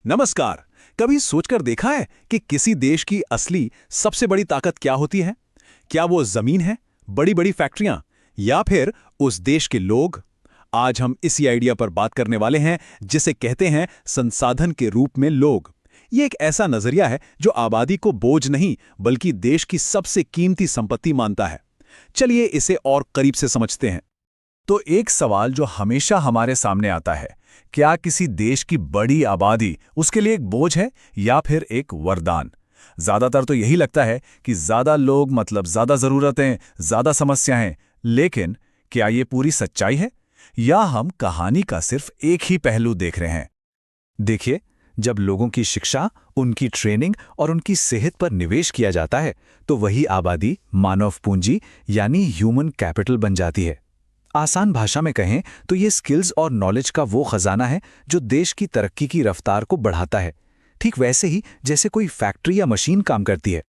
नमस्कार। कभी सोचकर देखा है कि किसी देश की असली सबसे बड़ी ताकत क्या होती है? क्या वो जमीन है, बड़ी बड़ी फैक्ट्रियां, या फिर उस देश के लोग? आज हम इसी आइडिया पर बात करने वाले हैं, जिसे कहते हैं संसाधन के रूप में लोग। ये एक ऐसा नजरिया है जो आबादी को बोझ नहीं बल्कि देश की सबसे कीमती संपत्ति मानता है। चलिए इसे और करीब से समझते हैं। तो एक सवाल जो हमेशा हमारे सामने आता है, क्या किसी देश की बड़ी आबादी उसके लिए एक बोझ है या फिर एक वरदान? ज्यादातर तो यही लगता है कि ज्यादा लोग मतलब ज्यादा जरूरतें, ज्यादा समस्याएं। लेकिन क्या ये पूरी सच्चाई है या हम कहानी का सिर्फ एक ही पहलू देख रहे हैं? देखिए, जब लोगों की शिक्षा, उनकी ट्रेनिंग और उनकी सेहत पर निवेश किया जाता है, तो वही आबादी मानव पूंजी यानी ह्यूमन कैपिटल बन जाती है। आसान भाषा में कहें तो ये स्किल्स और नॉलेज का वो खजाना है जो देश की तरक्की की रफ्तार को बढ़ाता है, ठीक वैसे ही जैसे कोई फैक्ट्री या मशीन काम करती है।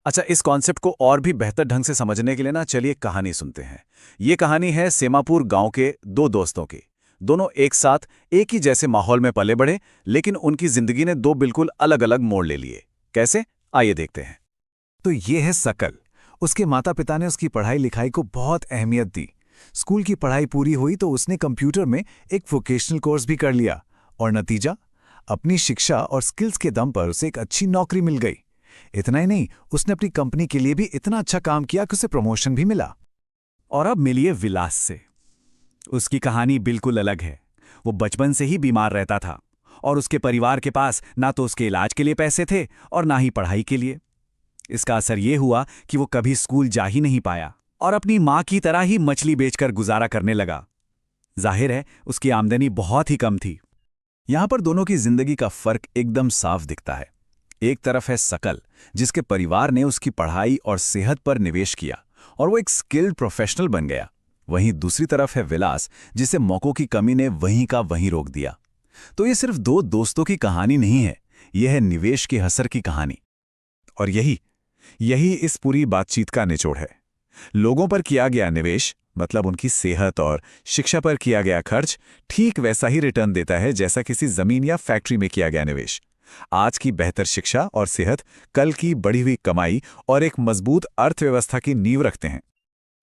अच्छा, इस कॉन्सेप्ट को और भी बेहतर ढंग से समझने के लिए ना चलिए कहानी सुनते हैं। ये कहानी है सेमापुर गांव के दो दोस्तों की। दोनों एक साथ एक ही जैसे माहौल में पले बढ़े, लेकिन उनकी जिंदगी ने दो बिल्कुल अलग अलग मोड़ ले लिए। कैसे, आइए देखते हैं। तो ये है सकल। उसके माता पिता ने उसकी पढ़ाई लिखाई को बहुत अहमियत दी। स्कूल की पढ़ाई पूरी हुई तो उसने कंप्यूटर में एक वोकेशनल कोर्स भी कर लिया, और नतीजा, अपनी शिक्षा और स्किल्स के दम पर उसे एक अच्छी नौकरी मिल गई। इतना ही नहीं, उसने अपनी कंपनी के लिए भी इतना अच्छा काम किया कि उसे प्रमोशन भी मिला। और अब मिलिए विलास से। उसकी कहानी बिल्कुल अलग है। वो बचपन से ही बीमार रहता था और उसके परिवार के पास ना तो उसके इलाज के लिए पैसे थे और ना ही पढ़ाई के लिए। इसका असर ये हुआ कि वो कभी स्कूल जा ही नहीं पाया और अपनी माँ की तरह ही मछली बेचकर गुजारा करने लगा। जाहिर है, उसकी आमदनी बहुत ही कम थी। यहां पर दोनों की जिंदगी का फर्क एकदम साफ दिखता है। एक तरफ है सकल, जिसके परिवार ने उसकी पढ़ाई और सेहत पर निवेश किया और वो एक स्किल्ड प्रोफेशनल बन गया। वहीं दूसरी तरफ है विलास, जिसे मौकों की कमी ने वहीं का वहीं रोक दिया। तो ये सिर्फ दो दोस्तों की कहानी नहीं है, यह है निवेश के असर की कहानी। और यही यही इस पूरी बातचीत का निचोड़ है। लोगों पर किया गया निवेश, मतलब उनकी सेहत और शिक्षा पर किया गया खर्च, ठीक वैसा ही रिटर्न देता है जैसा किसी जमीन या फैक्ट्री में किया गया निवेश। आज की बेहतर शिक्षा और सेहत कल की बढ़ी हुई कमाई और एक मजबूत अर्थव्यवस्था की नींव रखते हैं।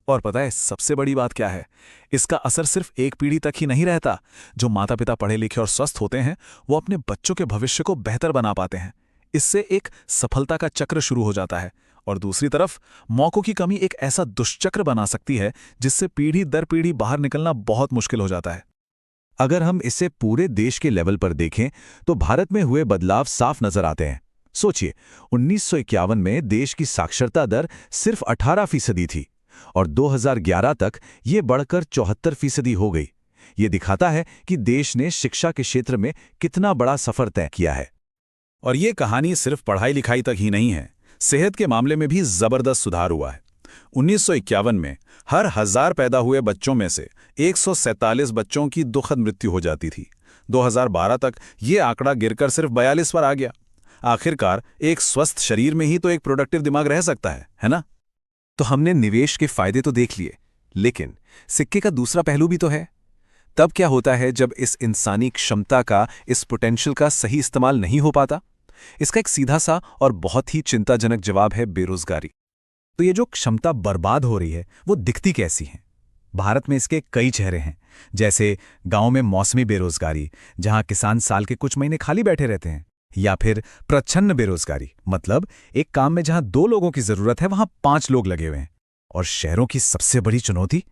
और पता है सबसे बड़ी बात क्या है? इसका असर सिर्फ एक पीढ़ी तक ही नहीं रहता। जो माता पिता पढ़े लिखे और स्वस्थ होते हैं, वो अपने बच्चों के भविष्य को बेहतर बना पाते हैं। इससे एक सफलता का चक्र शुरू हो जाता है। और दूसरी तरफ मौकों की कमी एक ऐसा दुष्चक्र बना सकती है जिससे पीढ़ी दर पीढ़ी बाहर निकलना बहुत मुश्किल हो जाता है। अगर हम इसे पूरे देश के लेवल पर देखें तो भारत में हुए बदलाव साफ नजर आते हैं। सोचिए, 1951 में देश की साक्षरता दर सिर्फ 18% थी और 2011 तक ये बढ़कर 74% हो गई। ये दिखाता है कि देश ने शिक्षा के क्षेत्र में कितना बड़ा सफर तय किया है। और ये कहानी सिर्फ पढ़ाई लिखाई तक ही नहीं है, सेहत के मामले में भी जबरदस्त सुधार हुआ है। 1951 में हर 1000 पैदा हुए बच्चों में से 147 बच्चों की दुखद मृत्यु हो जाती थी। 2012 तक ये आंकड़ा गिरकर सिर्फ 42 पर आ गया। आखिरकार एक स्वस्थ शरीर में ही तो एक प्रोडक्टिव दिमाग रह सकता है ना? तो हमने निवेश के फायदे तो देख लिए, लेकिन सिक्के का दूसरा पहलू भी तो है। तब क्या होता है जब इस इंसानी क्षमता का, इस पोटेंशियल का सही इस्तेमाल नहीं हो पाता? इसका एक सीधा सा और बहुत ही चिंताजनक जवाब है बेरोजगारी। तो ये जो क्षमता बर्बाद हो रही है, वो दिखती कैसी है? भारत में इसके कई चेहरे हैं। जैसे गांव में मौसमी बेरोजगारी, जहां किसान साल के कुछ महीने खाली बैठे रहते हैं, या फिर प्रच्छन्न बेरोजगारी, मतलब एक काम में जहां 2 लोगों की जरूरत है वहां 5 लोग लगे हुए हैं। और शहरों की सबसे बड़ी चुनौती,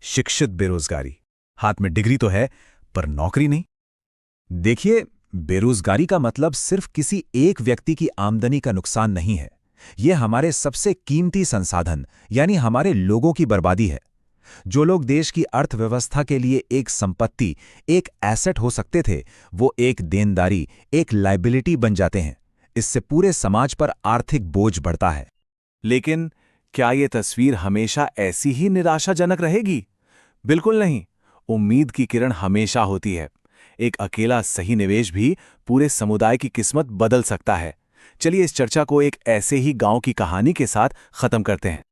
शिक्षित बेरोजगारी। हाथ में डिग्री तो है पर नौकरी नहीं। देखिए, बेरोजगारी का मतलब सिर्फ किसी एक व्यक्ति की आमदनी का नुकसान नहीं है। यह हमारे सबसे कीमती संसाधन यानी हमारे लोगों की बर्बादी है। जो लोग देश की अर्थव्यवस्था के लिए एक संपत्ति, एक एसेट हो सकते थे, वो एक देनदारी, एक लायबिलिटी बन जाते हैं। इससे पूरे समाज पर आर्थिक बोझ बढ़ता है। लेकिन क्या ये तस्वीर हमेशा ऐसी ही निराशाजनक रहेगी? बिल्कुल नहीं। उम्मीद की किरण हमेशा होती है। एक अकेला सही निवेश भी पूरे समुदाय की किस्मत बदल सकता है। चलिए इस चर्चा को एक ऐसे ही गांव की कहानी के साथ खत्म करते हैं।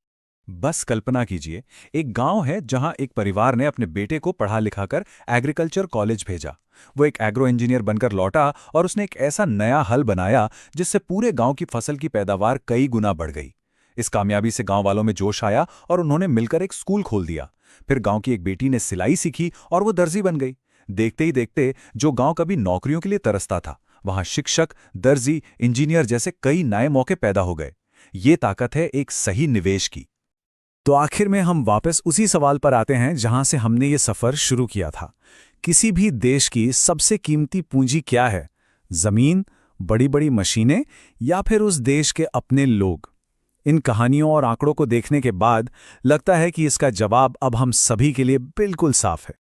बस कल्पना कीजिए, एक गांव है जहां एक परिवार ने अपने बेटे को पढ़ा लिखाकर एग्रीकल्चर कॉलेज भेजा। वो एक एग्रो इंजीनियर बनकर लौटा और उसने एक ऐसा नया हल बनाया जिससे पूरे गांव की फसल की पैदावार कई गुना बढ़ गई। इस कामयाबी से गांव वालों में जोश आया और उन्होंने मिलकर एक स्कूल खोल दिया। फिर गांव की एक बेटी ने सिलाई सीखी और वो दर्जी बन गई। देखते ही देखते जो गांव कभी नौकरियों के लिए तरसता था, वहां शिक्षक, दर्जी, इंजीनियर जैसे कई नए मौके पैदा हो गए। ये ताकत है एक सही निवेश की। तो आखिर में हम वापस उसी सवाल पर आते हैं जहां से हमने ये सफर शुरू किया था। किसी भी देश की सबसे कीमती पूंजी क्या है? जमीन, बड़ी-बड़ी मशीनें या फिर उस देश के अपने लोग? इन कहानियों और आंकड़ों को देखने के बाद लगता है कि इसका जवाब अब हम सभी के लिए बिल्कुल साफ है।